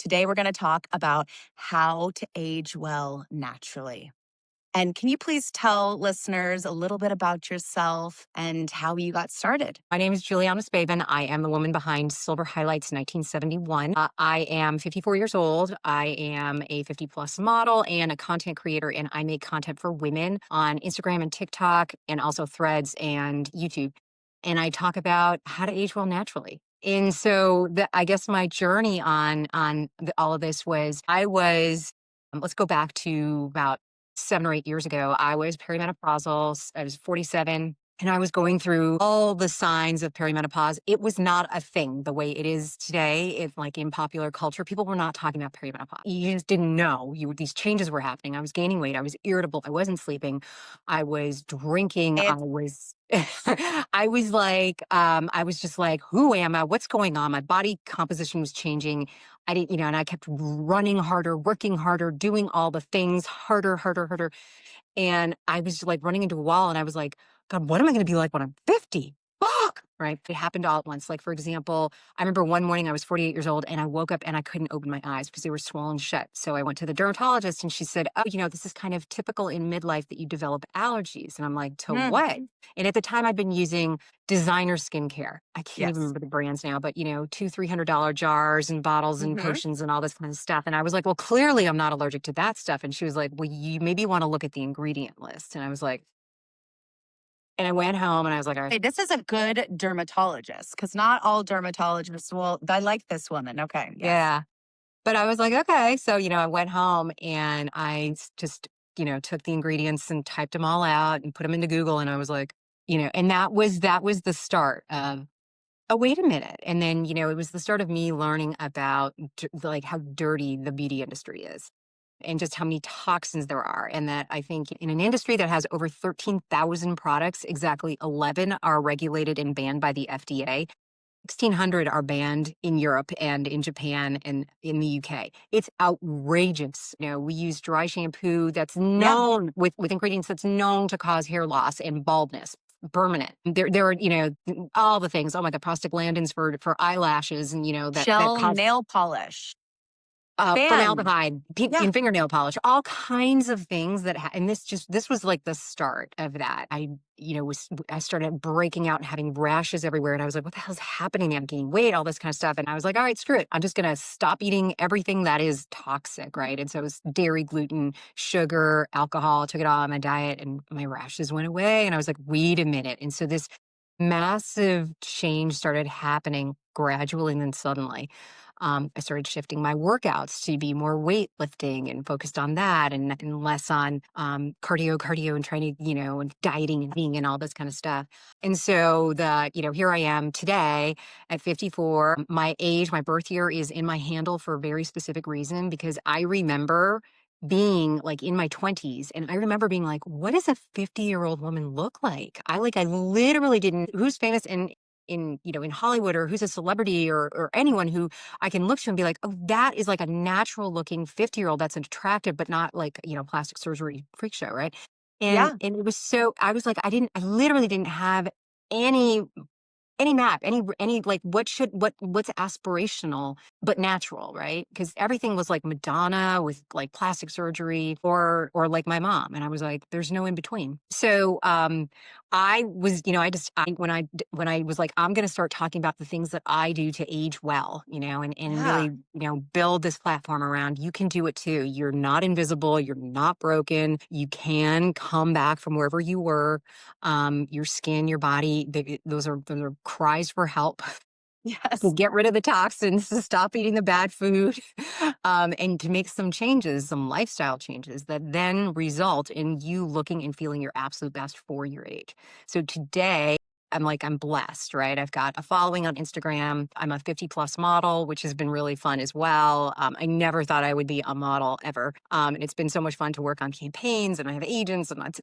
Today we're going to talk about how to age well naturally. And can you please tell listeners a little bit about yourself and how you got started? My name is Juliana Spaven. I am the woman behind Silver Highlights 1971. I am 54 years old. I am a 50 plus model and a content creator, and I make content for women on Instagram and TikTok, and also Threads and YouTube. And I talk about how to age well naturally. And so I guess my journey on all of this was let's go back to about 7 or 8 years ago. I was perimenopausal. I was 47. And I was going through all the signs of perimenopause. It was not a thing the way it is today. If like in popular culture, people were not talking about perimenopause. You just didn't know these changes were happening. I was gaining weight. I was irritable. I wasn't sleeping. I was drinking. I It's was, I was just like, who am I? What's going on? My body composition was changing. I didn't, and I kept running harder, working harder, doing all the things harder, harder, harder. And I was like running into a wall and I was like, God, what am I going to be like when I'm 50? Fuck. Right. It happened all at once. Like, for example, I remember one morning I was 48 years old and I woke up and I couldn't open my eyes because they were swollen shut. So I went to the dermatologist and she said, oh, this is kind of typical in midlife that you develop allergies. And I'm like, to mm, what? And at the time I'd been using designer skincare. I can't even yes. remember the brands now, but $200-300 jars and bottles and Hmm. potions and all this kind of stuff. And I was like, well, clearly I'm not allergic to that stuff. And she was like, well, you maybe want to look at the ingredient list. And I was like, and I went home and I was like, all right, Hey, this is a good dermatologist because not all dermatologists will. I like this woman. Okay. Yes. yeah. But I was like, okay. So, I went home and just, took the ingredients and typed them all out and put them into Google. And I was like, and that was the start of, oh, wait a minute. And then, it was the start of me learning about like how dirty the beauty industry is and just how many toxins there are. And that I think in an industry that has over 13,000 products, exactly 11 are regulated and banned by the FDA. 1,600 are banned in Europe and in Japan and in the UK. It's outrageous. We use dry shampoo that's Yeah. known with ingredients that's known to cause hair loss and baldness. Permanent. There are, all the things. Oh my God, prostaglandins for eyelashes, and that Gel cause nail polish. Fan. formaldehyde Yeah. in fingernail polish, all kinds of things and this was like the start of that. I started breaking out and having rashes everywhere. And I was like, what the hell's happening? I'm gaining weight, all this kind of stuff. And I was like, all right, screw it. I'm just going to stop eating everything that is toxic. Right. And so it was dairy, gluten, sugar, alcohol. I took it all on my diet and my rashes went away. And I was like, wait a minute. And so this massive change started happening gradually and then suddenly. I started shifting my workouts to be more weightlifting and focused on that and less on cardio and trying to, and dieting and being and all this kind of stuff. And so here I am today at 54. My age, my birth year is in my handle for a very specific reason because I remember being like in my 20s and I remember being like, what does a 50-year-old woman look like? I literally didn't, who's famous in Hollywood or who's a celebrity or anyone who I can look to and be like, oh, that is like a natural looking 50-year-old that's attractive, but not like, plastic surgery freak show. Right. Yeah. And it was I was like, I literally didn't have any map, any like what's aspirational but natural, right? Because everything was like Madonna with like plastic surgery or like my mom, and I was like, there's no in between. So I was, when I was like, I'm going to start talking about the things that I do to age well, and really, Yeah. build this platform around. You can do it too. You're not invisible. You're not broken. You can come back from wherever you were. Your skin, your body, those are cries for help to Yes. get rid of the toxins, to stop eating the bad food, and to make some changes, some lifestyle changes that then result in you looking and feeling your absolute best for your age. So today, I'm blessed, right? I've got a following on Instagram. I'm a 50 plus model, which has been really fun as well. I never thought I would be a model ever. And it's been so much fun to work on campaigns, and I have agents, and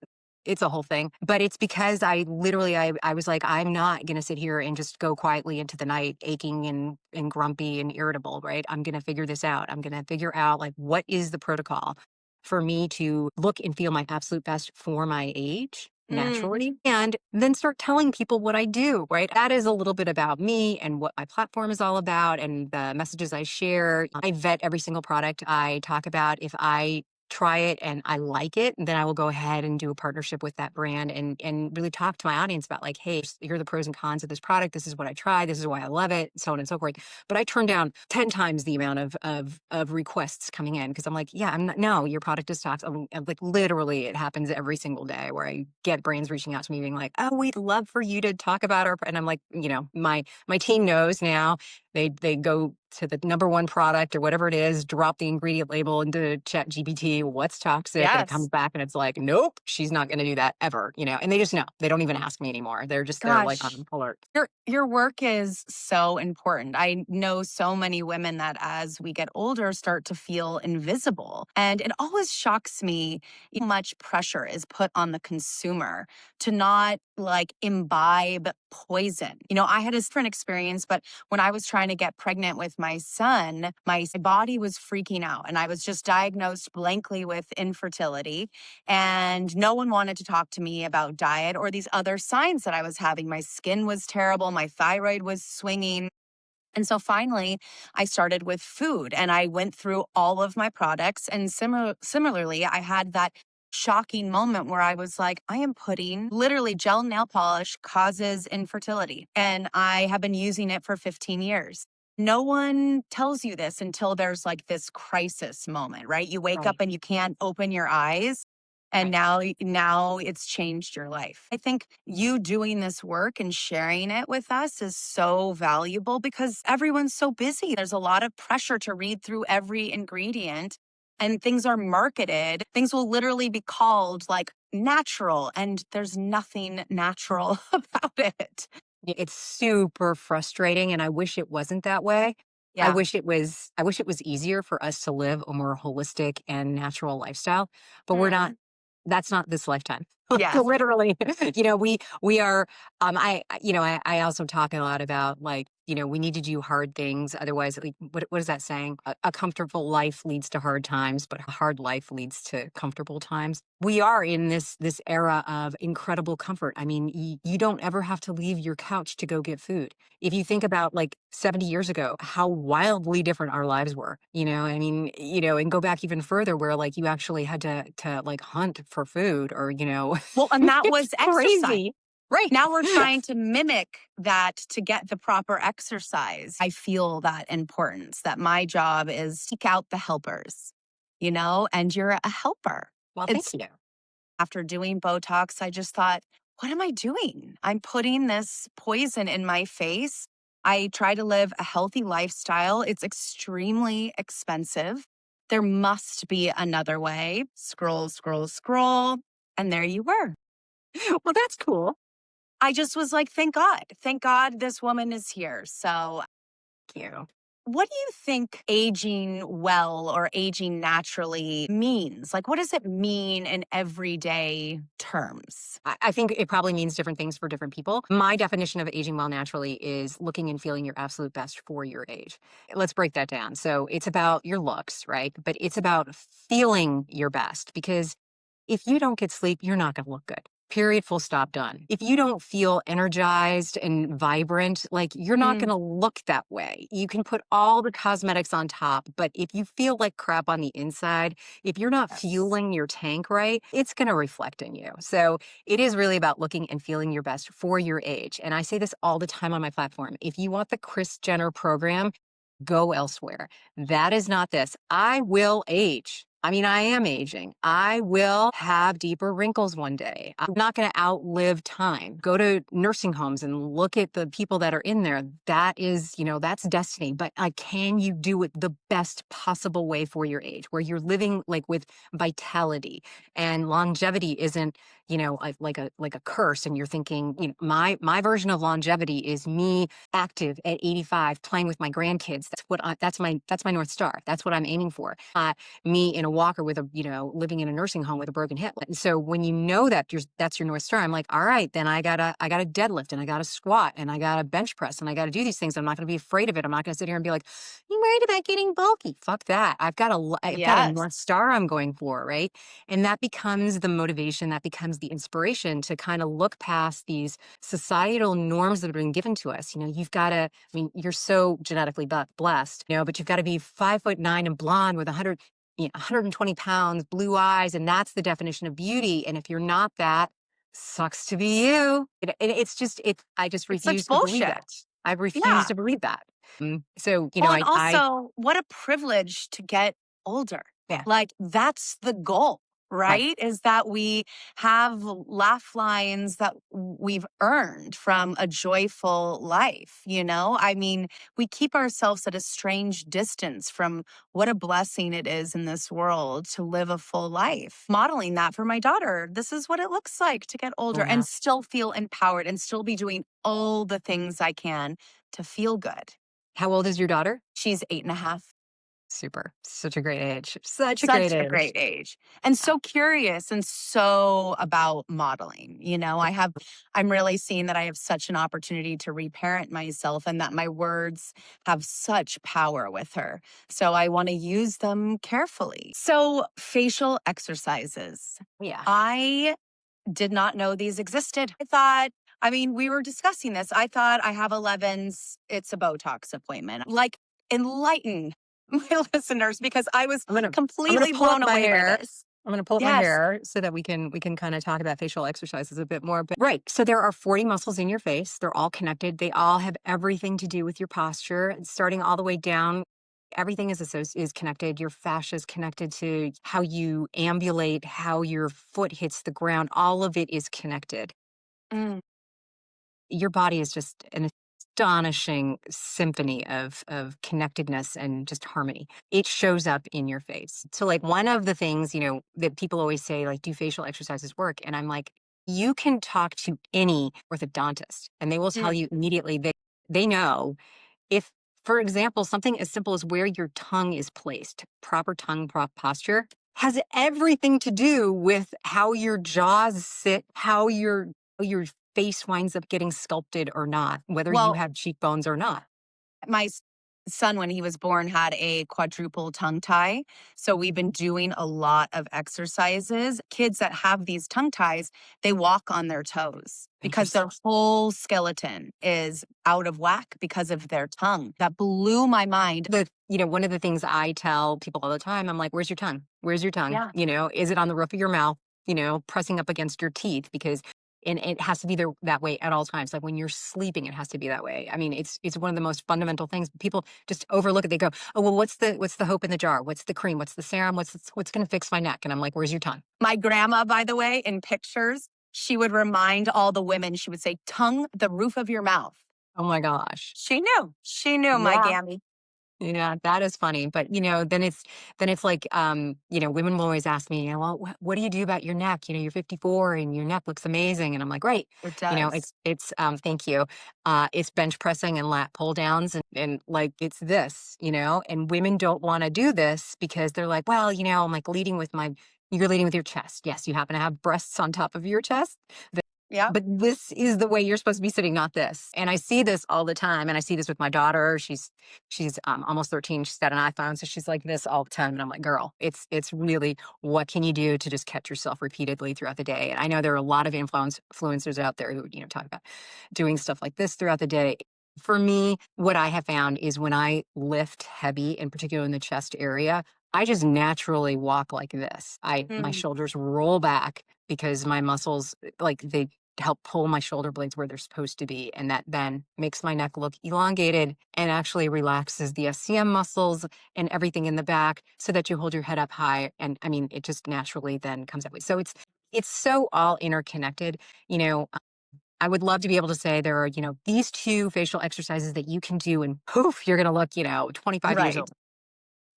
it's a whole thing. But it's because I was like, I'm not going to sit here and just go quietly into the night aching and grumpy and irritable, right? I'm going to figure this out. I'm going to figure out like, what is the protocol for me to look and feel my absolute best for my age? Mm. naturally and then start telling people what I do, right? That is a little bit about me and what my platform is all about and the messages I share. I vet every single product I talk about. If I try it and I like it, then I will go ahead and do a partnership with that brand and really talk to my audience about like, hey, here are the pros and cons of this product. This is what I try. This is why I love it, so on and so forth. But I turn down 10 times the amount of requests coming in because I'm like, yeah, I'm not, no, your product is toxic. I'm like literally it happens every single day where I get brands reaching out to me being like, oh, we'd love for you to talk about and I'm like, my team knows now. They go to the number one product or whatever it is, drop the ingredient label into Chat GPT, what's toxic, and it comes Yes. back and it's like, nope, she's not going to do that ever, and they just know. They don't even ask me anymore. They're like Gosh. on alert. Your work is so important. I know so many women that as we get older start to feel invisible. And it always shocks me how much pressure is put on the consumer to not like imbibe poison. I had a different experience, but when I was trying to get pregnant with my son, my body was freaking out and I was just diagnosed blankly with infertility. And no one wanted to talk to me about diet or these other signs that I was having. My skin was terrible, my thyroid was swinging. And so finally, I started with food and I went through all of my products. And similarly, I had that shocking moment where I was like, I am putting literally gel nail polish causes infertility. And I have been using it for 15 years. No one tells you this until there's like this crisis moment, right? You wake up Right. and you can't open your eyes. And Right. now it's changed your life. I think you doing this work and sharing it with us is so valuable because everyone's so busy. There's a lot of pressure to read through every ingredient and things are marketed. Things will literally be called like natural and there's nothing natural about it. It's super frustrating and I wish it wasn't that way. Yeah. I wish it was easier for us to live a more holistic and natural lifestyle, but we're not Mm. that's not this lifetime. Like Yeah. literally, we are I also talk a lot about like, we need to do hard things. Otherwise, like what is that saying? A comfortable life leads to hard times, but a hard life leads to comfortable times. We are in this era of incredible comfort. I mean, you don't ever have to leave your couch to go get food. If you think about like 70 years ago, how wildly different our lives were, I mean, and go back even further where like you actually had to like hunt for food or, Well, and that it's was exercise. crazy. Right. Now we're trying to mimic that to get the proper exercise. I feel that importance that my job is seek out the helpers, and you're a helper. Well, thank It's you. after doing Botox, I just thought, what am I doing? I'm putting this poison in my face. I try to live a healthy lifestyle. It's extremely expensive. There must be another way. Scroll, scroll, scroll. And there you were. Well, that's cool. I just was like, thank God. Thank God this woman is here. So, Thank you. what do you think aging well or aging naturally means? Like, what does it mean in everyday terms? I think it probably means different things for different people. My definition of aging well naturally is looking and feeling your absolute best for your age. Let's break that down. So it's about your looks, right? But it's about feeling your best because if you don't get sleep, you're not going to look good. Period, full stop, done. If you don't feel energized and vibrant, like you're not going Mm, to look that way. You can put all the cosmetics on top, but if you feel like crap on the inside, if you're not yes. fueling your tank right, it's going to reflect in you. So it is really about looking and feeling your best for your age. And I say this all the time on my platform. If you want the Chris Jenner program, go elsewhere. That is not this. I will age. I mean, I am aging. I will have deeper wrinkles one day. I'm not going to outlive time. Go to nursing homes and look at the people that are in there. That is, that's destiny. But can you do it the best possible way for your age, where you're living like with vitality and longevity isn't, like a curse. And you're thinking, my version of longevity is me active at 85 playing with my grandkids. That's my North Star. That's what I'm aiming for. Me in a walker with a, living in a nursing home with a broken hip. And so when you know that that's your North Star, I'm like, all right, then I gotta deadlift and I gotta squat and I gotta bench press and I gotta do these things. I'm not gonna be afraid of it. I'm not gonna sit here and be like, you worried about getting bulky? Fuck that. I've got a Yes. North Star I'm going for, right? And that becomes the motivation, that becomes the inspiration to kind of look past these societal norms that have been given to us. You've got to, I mean, you're so genetically blessed, but you've got to be 5'9" and blonde with 120 pounds, blue eyes, and that's the definition of beauty. And if you're not that, sucks to be you. It's just, I just It's such refuse to believe bullshit. that. I refuse Yeah. to believe that. So, Well, and I also, what a privilege to get older. yeah, Like, that's the goal, right. right? Is that we have laugh lines that we've earned from a joyful life, you know? I mean, we keep ourselves at a strange distance from what a blessing it is in this world to live a full life. Modeling that for my daughter, this is what it looks like to get older Yeah. and still feel empowered and still be doing all the things I can to feel good. How old is your daughter? She's 8.5. Super. Such a great age. Such a great Such a age. great age. And Yeah. so curious and so about modeling. I'm really seeing that I have such an opportunity to reparent myself and that my words have such power with her. So I want to use them carefully. So, facial exercises. Yeah. I did not know these existed. We were discussing this. I thought I have 11s. It's a Botox appointment. Like, enlighten my listeners because I was I'm gonna completely pull up blown my away by hair. this. I'm gonna pull up my Yes. hair so that we can kind of talk about facial exercises a bit more. But right. So there are 40 muscles in your face. They're all connected. They all have everything to do with your posture, starting all the way down. Everything is connected. Your fascia is connected to how you ambulate, how your foot hits the ground. All of it is connected. Mm. Your body is just an astonishing symphony of connectedness and just harmony. It shows up in your face. So like one of the things, that people always say, like, do facial exercises work? And I'm like, you can talk to any orthodontist and they will tell Mm. you immediately that they know if, for example, something as simple as where your tongue is placed, proper tongue posture has everything to do with how your jaws sit, how your face winds up getting sculpted or not, whether you Well, have cheekbones or not. my son, when he was born, had a quadruple tongue tie. So we've been doing a lot of exercises. Kids that have these tongue ties, they walk on their toes because Interesting. their whole skeleton is out of whack because of their tongue. That blew my mind. One of the things I tell people all the time, I'm like, where's your tongue? Where's your tongue? Yeah. Is it on the roof of your mouth? Pressing up against your teeth because and it has to be there that way at all times. Like when you're sleeping, it has to be that way. I mean, it's one of the most fundamental things. People just overlook it. They go, oh well, what's the hope in the jar? What's the cream? What's the serum? What's going to fix my neck? And I'm like, where's your tongue? My grandma, by the way, in pictures, she would remind all the women, she would say, tongue the roof of your mouth. Oh my gosh. She knew. She knew, my Yeah. Gammy. Yeah, that is funny. But then it's like women will always ask me, well, what do you do about your neck? You're 54 and your neck looks amazing. And I'm like, great. It does. It's thank you. It's bench pressing and lat pull downs and like it's this, and women don't want to do this because they're like, well, I'm like you're leading with your chest. Yes, you happen to have breasts on top of your chest. Yeah. But this is the way you're supposed to be sitting, not this. And I see this all the time. And I see this with my daughter. She's almost 13. She's got an iPhone. So she's like this all the time. And I'm like, girl, it's really, what can you do to just catch yourself repeatedly throughout the day? And I know there are a lot of influencers out there who, talk about doing stuff like this throughout the day. For me, what I have found is when I lift heavy, in particular in the chest area, I just naturally walk like this. My Mm. shoulders roll back because my muscles, like they help pull my shoulder blades where they're supposed to be. And that then makes my neck look elongated and actually relaxes the SCM muscles and everything in the back so that you hold your head up high. And I mean, it just naturally then comes that way. So it's so all interconnected. I would love to be able to say there are, these two facial exercises that you can do and poof, you're going to look, 25 years Right. old.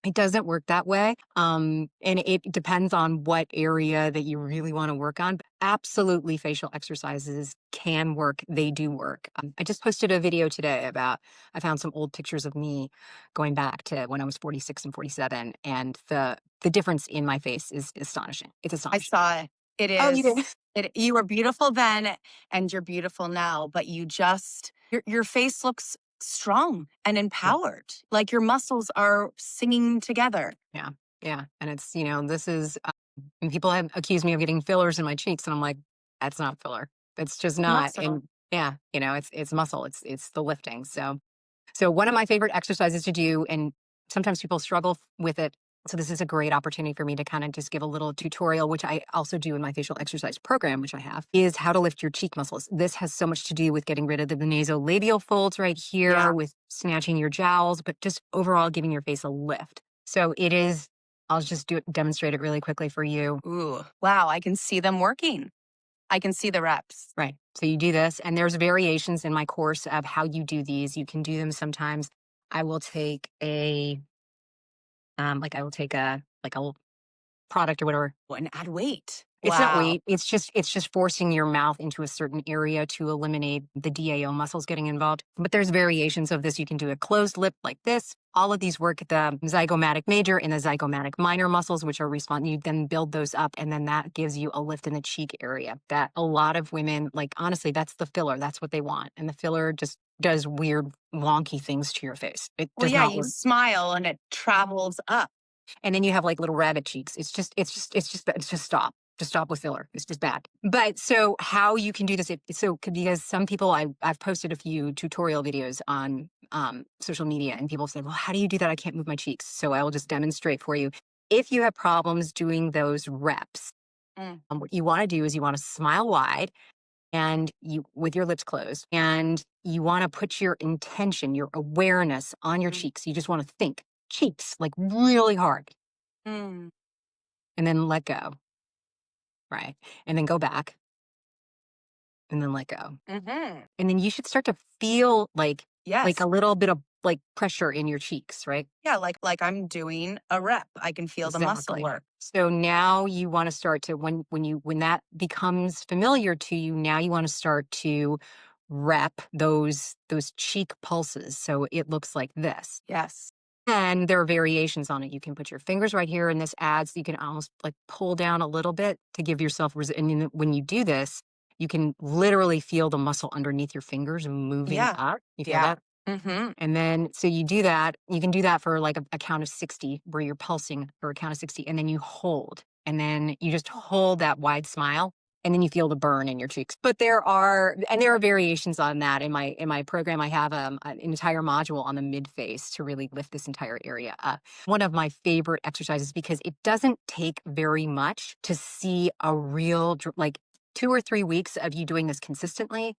It doesn't work that way. And it depends on what area that you really want to work on. But absolutely, facial exercises can work. They do work. I just posted a video today about, I found some old pictures of me going back to when I was 46 and 47. And the difference in my face is astonishing. It's I astonishing. saw it. It Oh, you is. did? You were beautiful then and you're beautiful now, but your face looks strong and Yeah. empowered. Like your muscles are singing together. Yeah. Yeah. And it's, this is, and people have accused me of getting fillers in my cheeks. And I'm like, that's not filler. It's just not. Muscle. And yeah, it's muscle. It's the lifting. So one of my favorite exercises to do, and sometimes people struggle with it. So this is a great opportunity for me to kind of just give a little tutorial, which I also do in my facial exercise program, which I have, is how to lift your cheek muscles. This has so much to do with getting rid of the nasolabial folds right here, Yeah. with snatching your jowls, but just overall giving your face a lift. So it is, I'll just demonstrate it really quickly for you. Ooh. Wow. I can see them working. I can see the reps. Right. So you do this, and there's variations in my course of how you do these. You can do them sometimes. I will take I will take a product or whatever. And add weight. It's not Wow. weight. It's just forcing your mouth into a certain area to eliminate the DAO muscles getting involved. But there's variations of this. You can do a closed lip like this. All of these work at the zygomatic major and the zygomatic minor muscles, which are responsible. You then build those up, and then that gives you a lift in the cheek area. That a lot of women, like, honestly, that's the filler. That's what they want, and the filler just does weird, wonky things to your face. It Well, does yeah, not you work. smile and it travels up. And then you have like little rabbit cheeks. It's just stop. Just stop with filler. It's just bad. But so how you can do this, because some people, I've posted a few tutorial videos on social media, and people say, well, how do you do that? I can't move my cheeks. So I will just demonstrate for you. If you have problems doing those reps, Mm, what you want to do is you want to smile wide, and you with your lips closed, and you want to put your intention, your awareness on your mm, cheeks. You just want to think cheeks like really hard, mm. and then let go, right? And then go back, and then let go. Mhm. And then you should start to feel like Yes. a little bit of like pressure in your cheeks, right? Yeah, like I'm doing a rep. I can feel the muscle Exactly. work. So now you want to start to, when that becomes familiar to you, now you want to start to rep those cheek pulses. So it looks like this. Yes. And there are variations on it. You can put your fingers right here, and this adds, you can almost like pull down a little bit to give yourself, and then when you do this, you can literally feel the muscle underneath your fingers moving Yeah. up. You feel Yeah. that? Mhm. And then, so you do that, you can do that for like a count of 60, where you're pulsing for a count of 60, and then you hold, and then you just hold that wide smile, and then you feel the burn in your cheeks. But there are variations on that. In my program, I have an entire module on the mid face to really lift this entire area up. One of my favorite exercises, because it doesn't take very much to see a real, like 2 or 3 weeks of you doing this consistently,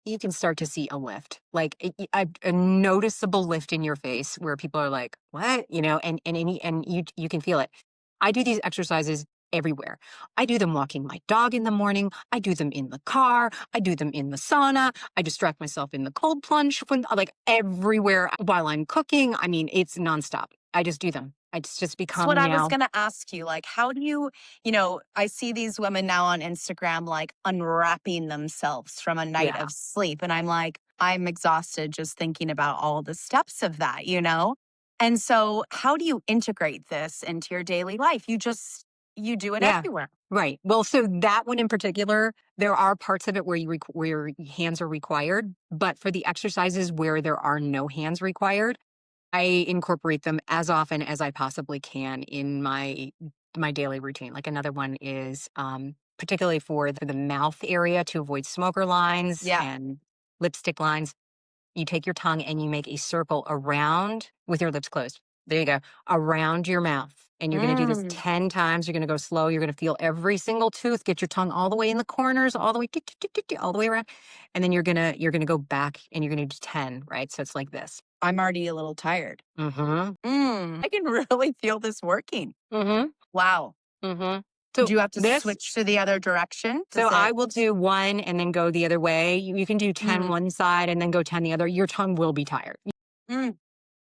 you can start to see a lift, like a noticeable lift in your face, where people are like, "What?" And you can feel it. I do these exercises everywhere. I do them walking my dog in the morning. I do them in the car. I do them in the sauna. I distract myself in the cold plunge, when like everywhere while I'm cooking. I mean, it's nonstop. I just do them. It's just That's what become I was now. gonna ask you. Like, how do I see these women now on Instagram like unwrapping themselves from a night Yeah, of sleep. And I'm like, I'm exhausted just thinking about all the steps of that? And so how do you integrate this into your daily life? You do it yeah. everywhere. Right. Well, so that one in particular, there are parts of it where where your hands are required, but for the exercises where there are no hands required, I incorporate them as often as I possibly can in my daily routine. Like, another one is particularly for the mouth area, to avoid smoker lines Yeah. and lipstick lines. You take your tongue and you make a circle around with your lips closed. There you go. Around your mouth. And you're going to do this Mm. 10 times. You're going to go slow. You're going to feel every single tooth. Get your tongue all the way in the corners, all the way, all the way around. And then you're going to go back, and you're going to do 10, right? So it's like this. I'm already a little tired. Mhm. I can really feel this working. Mhm. Wow. Mhm. So Do you have to this switch to the other direction? so Does I it? will do 1 and then go the other way. You can do 10 Mm, one side and then go 10 the other. Your tongue will be tired. mm.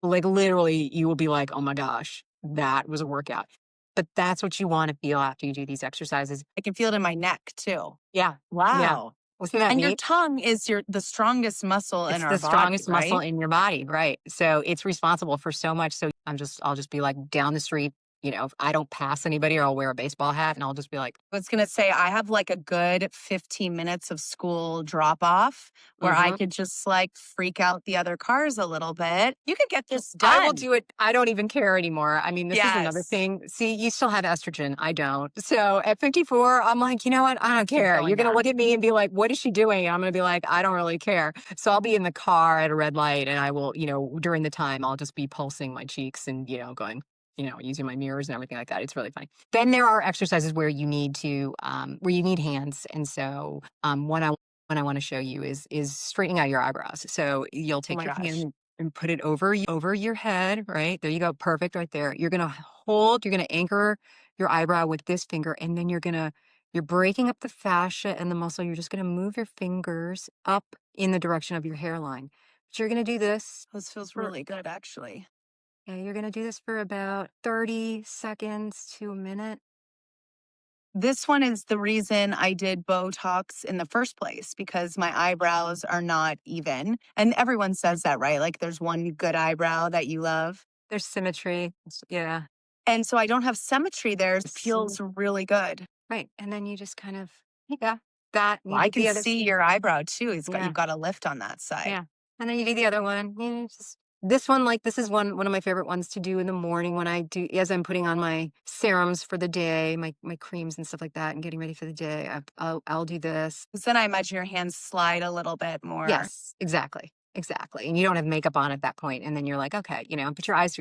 Like, literally, you will be like, "Oh my gosh." that was a workout. But that's what you want to feel after you do these exercises. I can feel it in my neck too. Yeah. Yeah. Wow. Wasn't that And your neat? tongue is the strongest muscle in It's our the body, strongest muscle right? in your body, right? So it's responsible for so much. So I'll just be like down the street, if I don't pass anybody, or I'll wear a baseball hat and I'll just be like, I was gonna say I have like a good 15 minutes of school drop off where I mm-hmm. could just like freak out the other cars a little bit. You could get this I will done. do it. I don't even care anymore. I mean, this is another Yes. thing. See, you still have estrogen. I don't. So at 54, I'm like, you know what? I don't Keep care. You're going going to back. look at me and be like, what is she doing? And I'm going to be like, I don't really care. So I'll be in the car at a red light and I will, during the time, I'll just be pulsing my cheeks and, going, using my mirrors and everything like that. It's really funny. Then there are exercises where you need where you need hands. And so one I want to show you is straightening out your eyebrows. So you'll Oh take my your gosh. hand and put it over your head, right? There you go. Perfect right there. You're going to anchor your eyebrow with this finger, and then you're breaking up the fascia and the muscle. You're just going to move your fingers up in the direction of your hairline. But you're going to do this This feels for, really good actually. yeah, you're going to do this for about 30 seconds to a minute. This one is the reason I did Botox in the first place because my eyebrows are not even. And everyone says that, right? Like there's one good eyebrow that you love. There's symmetry. Yeah. And so I don't have symmetry there. It feels really good. Right. And then you just kind of, yeah, that, Well, you I do can the other. see your eyebrow too. You've Yeah. got a lift on that side. Yeah. And then you do the other one. Just this one, like this is one of my favorite ones to do in the morning when I do as I'm putting on my serums for the day, my creams and stuff like that, and getting ready for the day. I'll do this. Because then I imagine your hands slide a little bit more. Yes, exactly. Exactly. And you don't have makeup on at that point. And then you're like, okay, but your eyes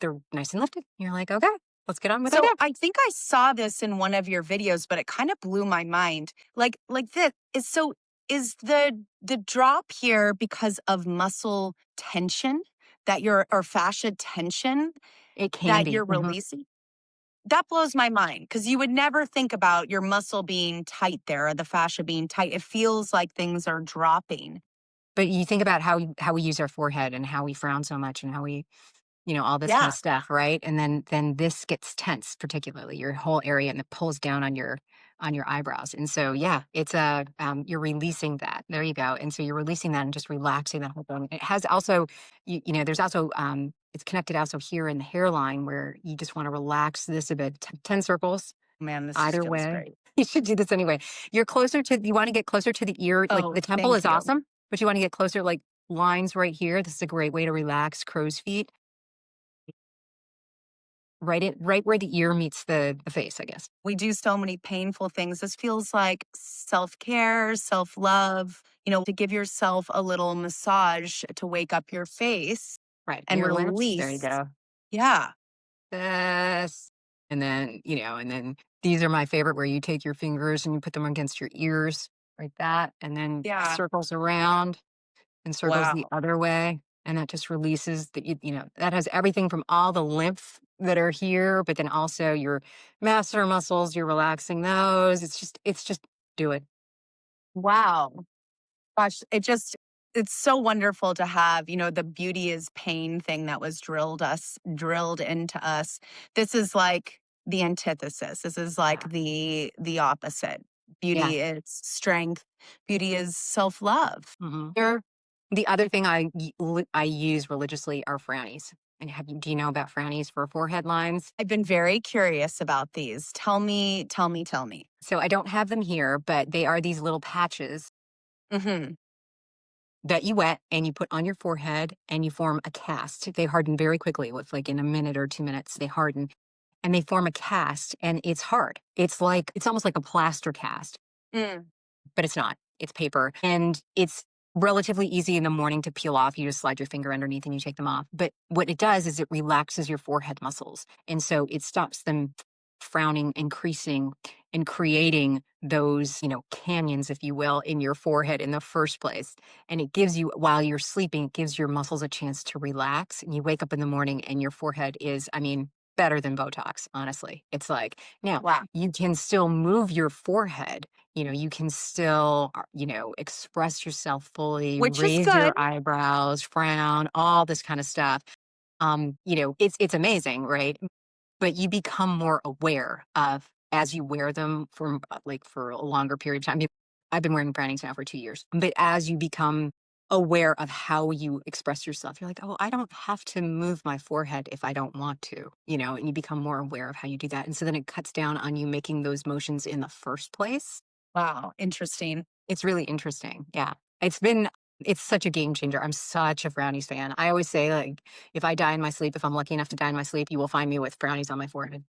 they're nice and lifted. You're like, okay, let's get on with our day. So I think I saw this in one of your videos, but it kind of blew my mind. Like this is so is the drop here because of muscle tension that you're or fascia tension It can that be. you're releasing? That blows my mind because you would never think about your muscle being tight there or the fascia being tight. It feels like things are dropping. But you think about how we use our forehead and how we frown so much and how we all this kind Yeah. of stuff, right? And then this gets tense, particularly your whole area, and it pulls down on your eyebrows. And so, yeah, it's you're releasing that. There you go. And so you're releasing that and just relaxing that whole thing. It has also, there's also it's connected also here in the hairline where you just want to relax this a bit. 10 circles Man, this either feels way. great. You should do this anyway. You want to get closer to the ear. Like Oh, the temple thank is you. awesome, but you want to get closer, like lines right here. This is a great way to relax crow's feet. Right where the ear meets the face, I guess. We do so many painful things. This feels like self care, self love, to give yourself a little massage to wake up your face Right. and Mirror lips. There you release. go. Yeah. This. And then these are my favorite where you take your fingers and you put them against your ears, like that, and then Yeah. circles around and circles the Wow. other way. And that just releases that has everything from all the lymph that are here, but then also your masseter muscles, you're relaxing those. It's just do it. Wow. Gosh, it's so wonderful to have, the beauty is pain thing that was drilled into us. This is like the antithesis. This is like Yeah. the opposite. Yeah. Beauty is strength. Beauty is self-love. Here, the other thing I use religiously are Frownies. And do you know about Frownies for forehead lines? I've been very curious about these. Tell me, tell me, tell me. So I don't have them here, but they are these little patches Mhm. that you wet and you put on your forehead and you form a cast. They harden very quickly, with like in a minute or 2 minutes, they harden and they form a cast, and it's hard. It's almost like a plaster cast, Mm. but it's not. It's paper, and it's relatively easy in the morning to peel off. You just slide your finger underneath and you take them off. But what it does is it relaxes your forehead muscles. And so it stops them frowning, increasing, and creating those, canyons, if you will, in your forehead in the first place. And it gives you, while you're sleeping, it gives your muscles a chance to relax. And you wake up in the morning and your forehead is, better than Botox, honestly. It's like, now Wow. you can still move your forehead, you can still, express yourself fully, Which is raise good. your eyebrows, frown, all this kind of stuff. It's amazing, right? But you become more aware of as you wear them for a longer period of time. I mean, I've been wearing brandings now for 2 years, but as you become aware of how you express yourself, you're like, oh, I don't have to move my forehead if I don't want to, and you become more aware of how you do that. And so then it cuts down on you making those motions in the first place. Wow, interesting. It's really interesting. Yeah. It's such a game changer. I'm such a Frownies fan. I always say, like, if I die in my sleep, if I'm lucky enough to die in my sleep, you will find me with Frownies on my forehead.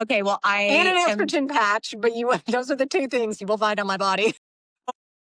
Okay, well, And an estrogen patch, but you those are the 2 things you will find on my body.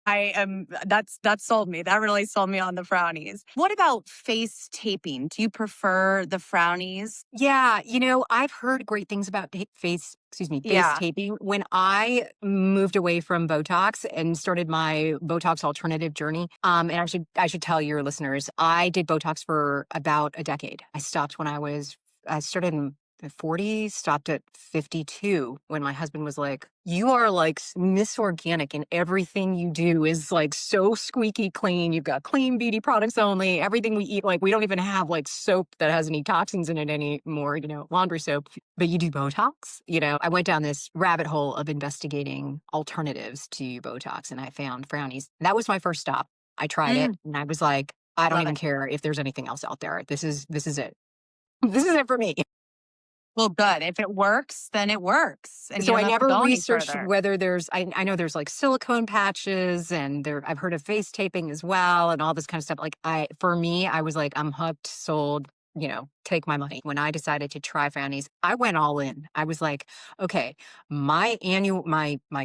that sold me. That really sold me on the Frownies. What about face taping? Do you prefer the Frownies? Yeah, I've heard great things about face Yeah. taping. When I moved away from Botox and started my Botox alternative journey, and I should tell your listeners, I did Botox for about a decade. I started in the 40s, stopped at 52 when my husband was like, "You are like Miss Organic, and everything you do is like so squeaky clean. You've got clean beauty products only. Everything we eat, like we don't even have like soap that has any toxins in it anymore, laundry soap, but you do Botox." I went down this rabbit hole of investigating alternatives to Botox and I found Frownies. That was my first stop. I tried it Mm, and I was like, I don't love even it. care if there's anything else out there. This is it. This is it for me. Well, good. If it works, then it works, and you So don't I have to never go any researched further. whether I know there's like silicone patches and I've heard of face taping as well and all this kind of stuff. For me, I was like, I'm hooked, sold, take my money. When I decided to try Frownies, I went all in. I was like, okay, my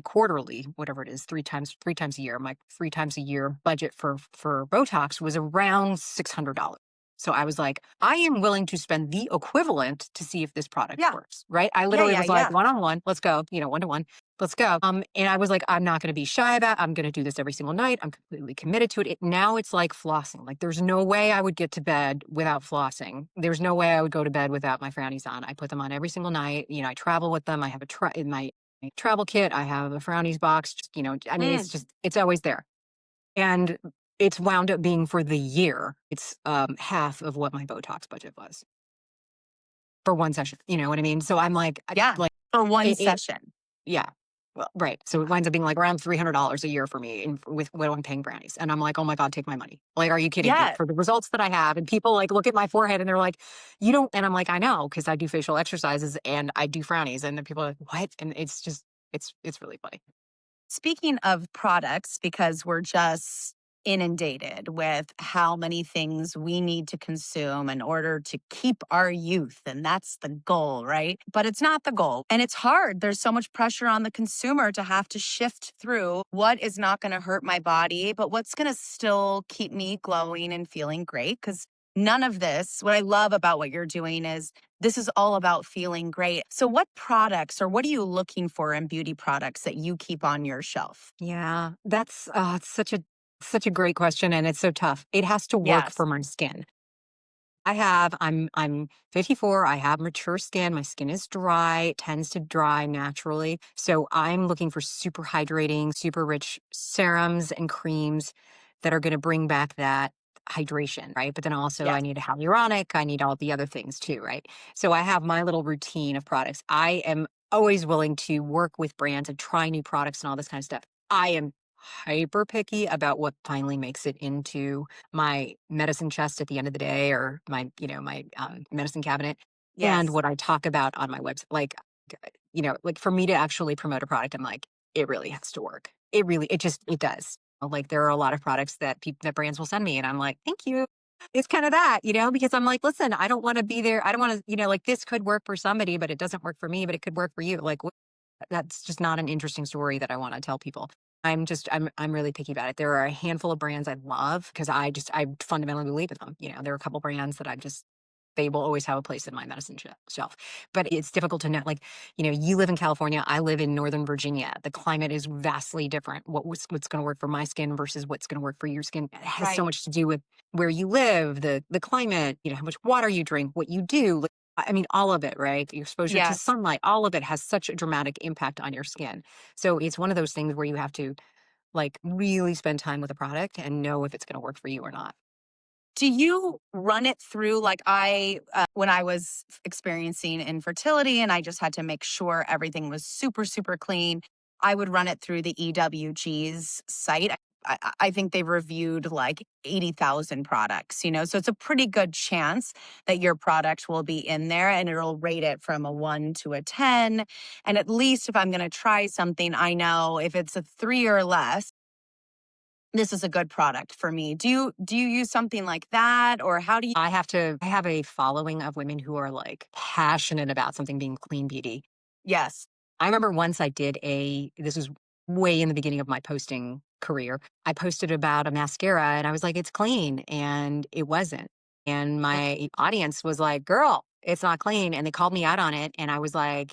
quarterly, whatever it is, three times a year, my 3 times a year budget for Botox was around $600. So I was like, I am willing to spend the equivalent to see if this product Yeah. works, right? I Yeah, literally yeah, was like, yeah. one on one, let's go, 1 to 1, let's go. And I was like, I'm not going to be shy about it. I'm going to do this every single night. I'm completely committed to it. Now it's like flossing. Like there's no way I would get to bed without flossing. There's no way I would go to bed without my Frownies on. I put them on every single night. I travel with them. I have in my travel kit. I have a Frownies box. I mean, Mm. it's always there. And it's wound up being for the year. It's half of what my Botox budget was for one session. You know what I mean? So I'm like, Yeah, for one it session. yeah. Well, right. So it winds up being like around $300 a year for me with what I'm paying Brownies. And I'm like, oh my God, take my money. Like, are you kidding me? Yeah. For the results that I have. And people like look at my forehead and they're like, you don't. And I'm like, I know, because I do facial exercises and I do Frownies. And then people are like, what? And it's really funny. Speaking of products, because we're just inundated with how many things we need to consume in order to keep our youth. And that's the goal, right? But it's not the goal. And it's hard. There's so much pressure on the consumer to have to shift through what is not going to hurt my body, but what's going to still keep me glowing and feeling great. Because none of this, what I love about what you're doing is this is all about feeling great. So, what products or what are you looking for in beauty products that you keep on your shelf? Yeah. It's such a great question. And it's so tough. It has to work Yes. for my skin. I'm 54. I have mature skin. My skin is dry. It tends to dry naturally. So I'm looking for super hydrating, super rich serums and creams that are going to bring back that hydration, right? But then also I Yes. need a hyaluronic. I need all the other things too, right? So I have my little routine of products. I am always willing to work with brands and try new products and all this kind of stuff. I am hyper picky about what finally makes it into my medicine chest at the end of the day or my medicine cabinet and Yes. what I talk about on my website. Like for me to actually promote a product, I'm like, it really has to work. It does. Like there are a lot of products that brands will send me and I'm like, thank you. It's kind of that, because I'm like, listen, I don't want to be there. I don't want to, like this could work for somebody, but it doesn't work for me, but it could work for you. Like that's just not an interesting story that I want to tell people. I'm really picky about it. There are a handful of brands I love because I fundamentally believe in them. There are a couple brands that they will always have a place in my medicine shelf. But it's difficult to know. Like, you live in California, I live in Northern Virginia. The climate is vastly different. What's going to work for my skin versus what's going to work for your skin it has so Right. much to do with where you live, the climate, how much water you drink, what you do. Like, I mean, all of it, right? Your exposure to Yes. sunlight, all of it has such a dramatic impact on your skin. So it's one of those things where you have to like really spend time with a product and know if it's going to work for you or not. Do you run it through like when I was experiencing infertility and I just had to make sure everything was super, super clean, I would run it through the EWG's site. I think they've reviewed like 80,000 products, so it's a pretty good chance that your product will be in there and it'll rate it from a 1 to a 10. And at least if I'm going to try something, I know if it's a 3 or less, this is a good product for me. Do you use something like that, or how do you? I have a following of women who are like passionate about something being clean beauty. Yes. I remember once this was way in the beginning of my posting career. I posted about a mascara and I was like, it's clean. And it wasn't. And my audience was like, girl, it's not clean. And they called me out on it. And I was like,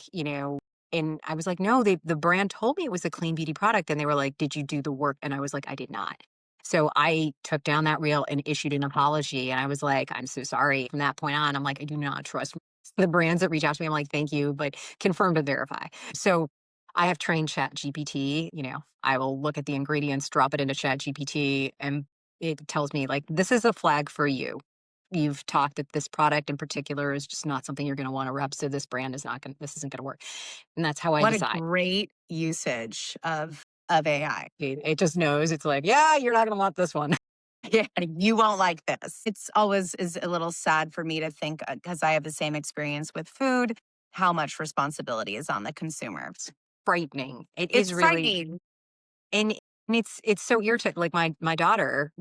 and I was like, no, the brand told me it was a clean beauty product. And they were like, did you do the work? And I was like, I did not. So I took down that reel and issued an apology. And I was like, I'm so sorry. From that point on, I'm like, I do not trust the brands that reach out to me. I'm like, thank you, but confirm to verify. So I have trained Chat GPT. I will look at the ingredients, drop it into Chat GPT, and it tells me, like, this is a flag for you. You've talked that this product in particular is just not something you're going to want to rep. So this brand is not going this isn't going to work. And that's how I What a decide. great usage of AI. It just knows it's like, yeah, you're not going to want this one. Yeah, you won't like this. It's always is a little sad for me to think because I have the same experience with food, how much responsibility is on the consumer. Frightening. It It's is really. frightening. And it's so irritating. Like my daughter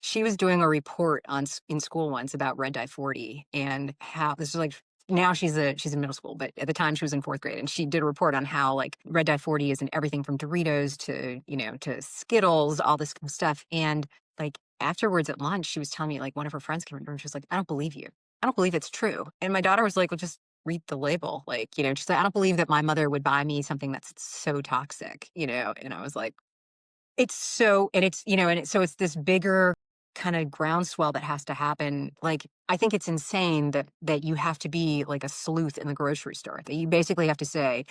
she was doing a report in school once about red dye 40 and how this is like now she's in middle school, but at the time she was in fourth grade and she did a report on how like red dye 40 is in everything from Doritos to to Skittles, all this kind of stuff. And like afterwards at lunch, she was telling me like one of her friends came over and she was like, I don't believe you. I don't believe it's true. And my daughter was like, well, just read the label. Like, she's like, I don't believe that my mother would buy me something that's so toxic, and I was like, it's so and it's, and it's so it's this bigger kind of groundswell that has to happen. Like, I think it's insane that you have to be like a sleuth in the grocery store. That you basically have to say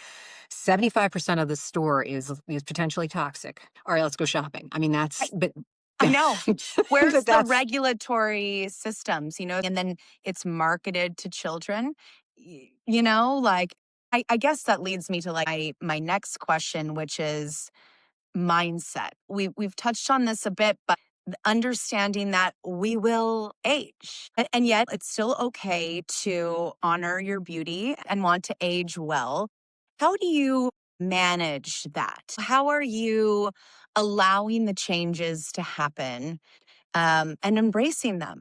75% of the store is potentially toxic. All right, let's go shopping. I mean, I, that's but I know. Where's but the that's regulatory systems, and then it's marketed to children, like I guess that leads me to like my next question, which is mindset. We've touched on this a bit, but understanding that we will age. And yet it's still okay to honor your beauty and want to age well. How do you manage that? How are you allowing the changes to happen and embracing them?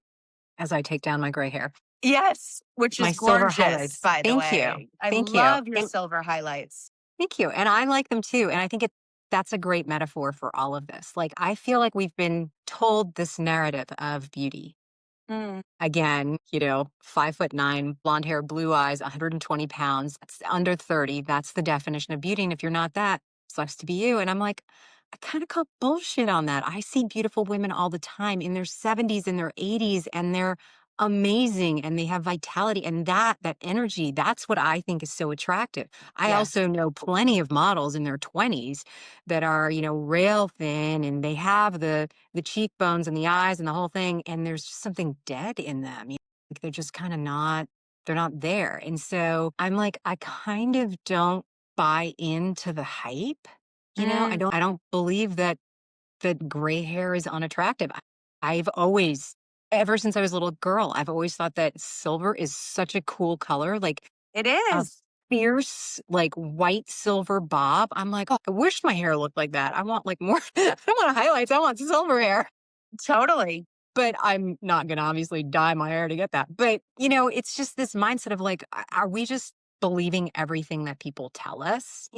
as I take down my gray hair. Yes, which My is silver gorgeous, highlights. by the Thank you. way. I Thank you. love your silver highlights. Thank you. And I like them too. And I think that's a great metaphor for all of this. Like, I feel like we've been told this narrative of beauty. Mm, Again, 5'9", blonde hair, blue eyes, 120 pounds, that's under 30. That's the definition of beauty. And if you're not that, sucks to be you. And I'm like, I kind of call bullshit on that. I see beautiful women all the time in their 70s and their 80s, and they're amazing and they have vitality and that energy. That's what I think is so attractive. I yes, also know plenty of models in their 20s that are, rail thin and they have the cheekbones and the eyes and the whole thing, and there's just something dead in them. Like they're just kind of not, they're not there. And so I'm like, I kind of don't buy into the hype. mm, I don't believe that gray hair is unattractive. I've always, ever since I was a little girl, I've always thought that silver is such a cool color. Like it a is. fierce, like white silver bob. I'm like, oh, I wish my hair looked like that. I want like more, I don't want highlights. I want silver hair. Totally. But I'm not going to obviously dye my hair to get that. But, it's just this mindset of like, are we just believing everything that people tell us?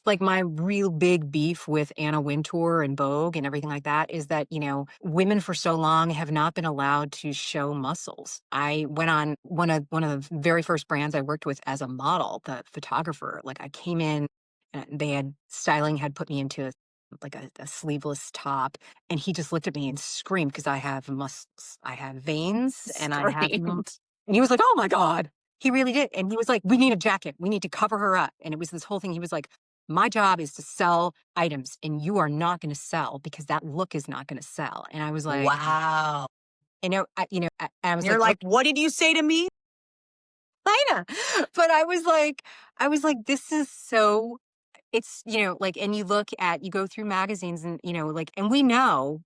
Like my real big beef with Anna Wintour and Vogue and everything like that is that, women for so long have not been allowed to show muscles. I went on one of the very first brands I worked with as a model, the photographer. Like I came in and styling had put me into like a sleeveless top, and he just looked at me and screamed because I have muscles, I have veins, and I have Screamed. and he was like, "Oh my God." He really did. And he was like, "We need a jacket. We need to cover her up." And it was this whole thing. He was like, "My job is to sell items, and you are not going to sell because that look is not going to sell." And I was like, Wow. I was You're like, like, "What did you say to me?" kinda. But I was like, this is so it's, like, and you go through magazines and, like, and we know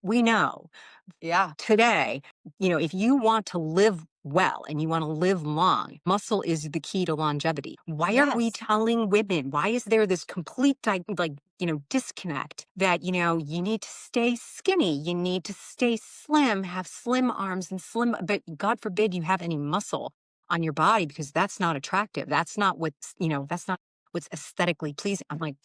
Yeah. today, if you want to live well and you want to live long, muscle is the key to longevity. Why are we Yes. telling women? Why is there this complete, disconnect that, you need to stay skinny, you need to stay slim, have slim arms and slim, but God forbid you have any muscle on your body because that's not attractive. That's not what's aesthetically pleasing. I'm like,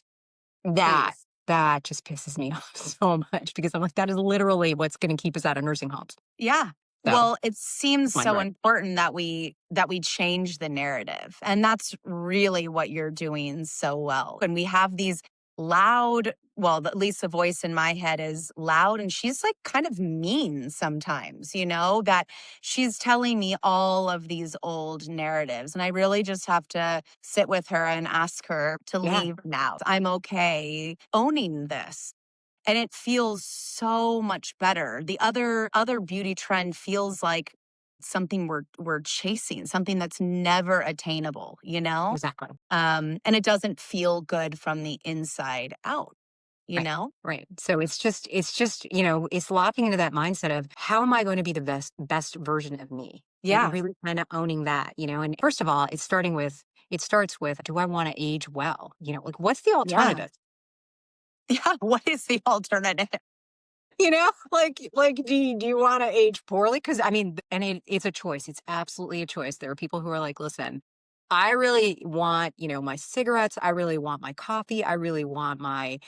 that Please. that just pisses me off so much because I'm like, that is literally what's going to keep us out of nursing homes. Yeah. So, Well, it seems mind so right. important that we change the narrative. And that's really what you're doing so well. And we have these loud, well, at least the voice in my head is loud and she's like kind of mean sometimes, that she's telling me all of these old narratives. And I really just have to sit with her and ask her to Yeah, leave now. I'm okay owning this. And it feels so much better. The other beauty trend feels like something we're chasing, something that's never attainable, you know? exactly. And it doesn't feel good from the inside out, you Right. know? Right. So it's locking into that mindset of how am I going to be the best version of me? And Yeah. really kind of owning that, and first of all, it starts with, do I want to age well? Like what's the Yeah. alternative? Yeah. What is the alternative? Like, do you want to age poorly? Because I mean, and it's a choice. It's absolutely a choice. There are people who are like, listen, I really want, my cigarettes. I really want my coffee. I really want my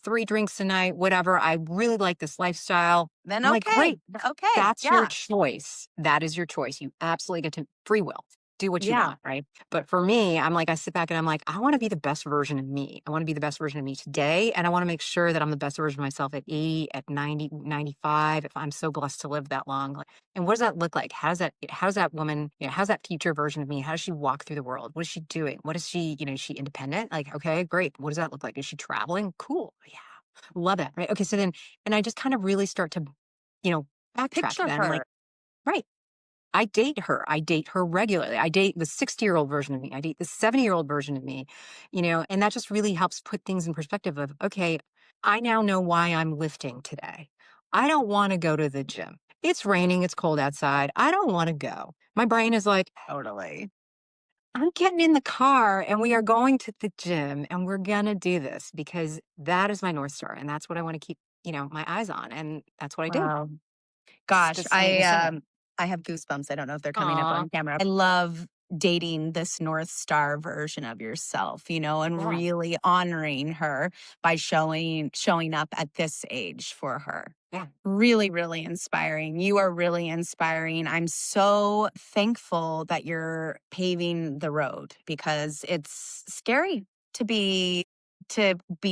3 drinks a night, whatever. I really like this lifestyle. Then I'm like, okay. great. Okay. That's your Yeah. choice. That is your choice. You absolutely get to free will. Do what you Yeah. want, right? But for me, I'm like, I sit back and I'm like, I want to be the best version of me. I want to be the best version of me today. And I want to make sure that I'm the best version of myself at 80, at 90, 95, if I'm so blessed to live that long. Like, and what does that look like? How's that woman, how's that future version of me? How does she walk through the world? What is she doing? What is she, is she independent? Like, okay, great. What does that look like? Is she traveling? Cool. Yeah. Love it. Right. Okay. So then, and I just kind of really start to, you know, backtrack Picture then. I'm like, her. right. I date her. I date her regularly. I date the 60-year-old version of me. I date the 70-year-old version of me, and that just really helps put things in perspective of, okay, I now know why I'm lifting today. I don't want to go to the gym. It's raining. It's cold outside. I don't want to go. My brain is like, Totally. I'm getting in the car and we are going to the gym and we're going to do this because that is my North Star. And that's what I want to keep, my eyes on. And that's what I do. Wow. It's Gosh, as plain as simple. I have goosebumps. I don't know if they're coming up Aw. on camera. I love dating this North Star version of yourself, and Yeah. really honoring her by showing up at this age for her. Yeah. Really, really inspiring. You are really inspiring. I'm so thankful that you're paving the road because it's scary to be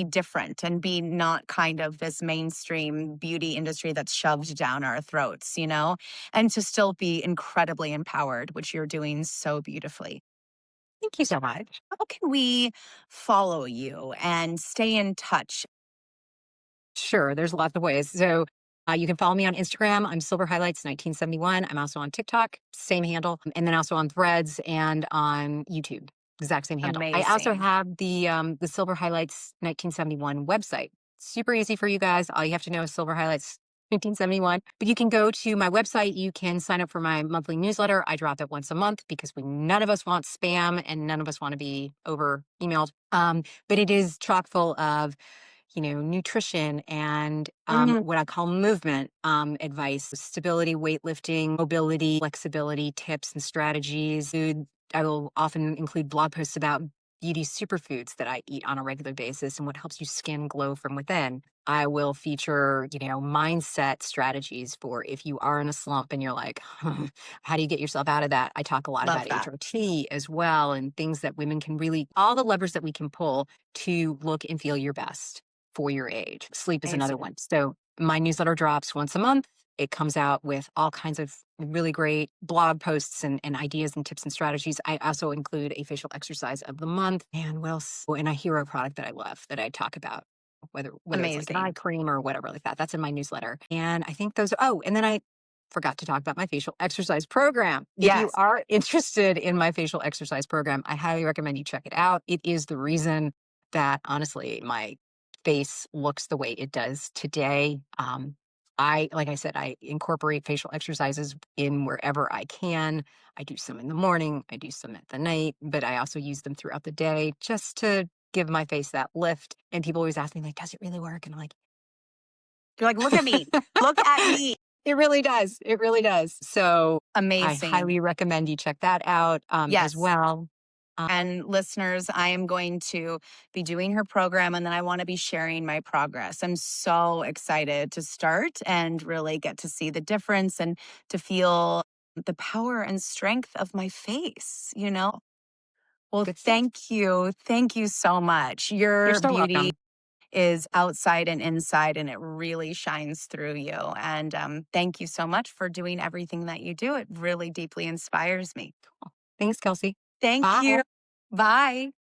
different and be not kind of this mainstream beauty industry that's shoved down our throats, and to still be incredibly empowered, which you're doing so beautifully. Thank you so much. How can we follow you and stay in touch? Sure, there's lots of ways. So you can follow me on Instagram. I'm Silver Highlights 1971. I'm also on TikTok, same handle, and then also on Threads and on YouTube, exact same handle. I also Amazing. have the Silver Highlights 1971 website. Super easy for you guys. All you have to know is Silver Highlights 1971. But you can go to my website. You can sign up for my monthly newsletter. I drop it once a month because none of us want spam and none of us want to be over emailed. But it is chock full of nutrition and Mm, what I call movement advice, stability, weightlifting, mobility, flexibility, tips and strategies. Food, I will often include blog posts about beauty superfoods that I eat on a regular basis and what helps you skin glow from within. I will feature, mindset strategies for if you are in a slump and you're like, how do you get yourself out of that? I talk a lot love about that. HRT as well and things that women can really, all the levers that we can pull to look and feel your best for your age. Sleep is another Amazing. one. So my newsletter drops once a month. It comes out with all kinds of really great blog posts and ideas and tips and strategies. I also include a facial exercise of the month and what else? Oh, and a hero product that I love that I talk about, whether it's like an eye Amazing. cream or whatever like that. That's in my newsletter. And I think those, oh, and then forgot to talk about my facial exercise program. If you Yes. are interested in my facial exercise program, I highly recommend you check it out. It is the reason that honestly my face looks the way it does today. Like I said, I incorporate facial exercises in wherever I can. I do some in the morning, I do some at the night, but I also use them throughout the day just to give my face that lift. And people always ask me, like, does it really work? And I'm like, You're like, look at me. Look at me. it really does. It really does. So I Amazing. highly recommend you check that out as Yes. well. Uh, And listeners, I am going to be doing her program and then I want to be sharing my progress. I'm so excited to start and really get to see the difference and to feel the power and strength of my face. Well, Good stuff. thank you. Thank you so much. You're Your so beauty welcome. is outside and inside, and it really shines through you. And thank you so much for doing everything that you do. It really deeply inspires me. Thanks, Kelsey. Thank Bye. you. Bye.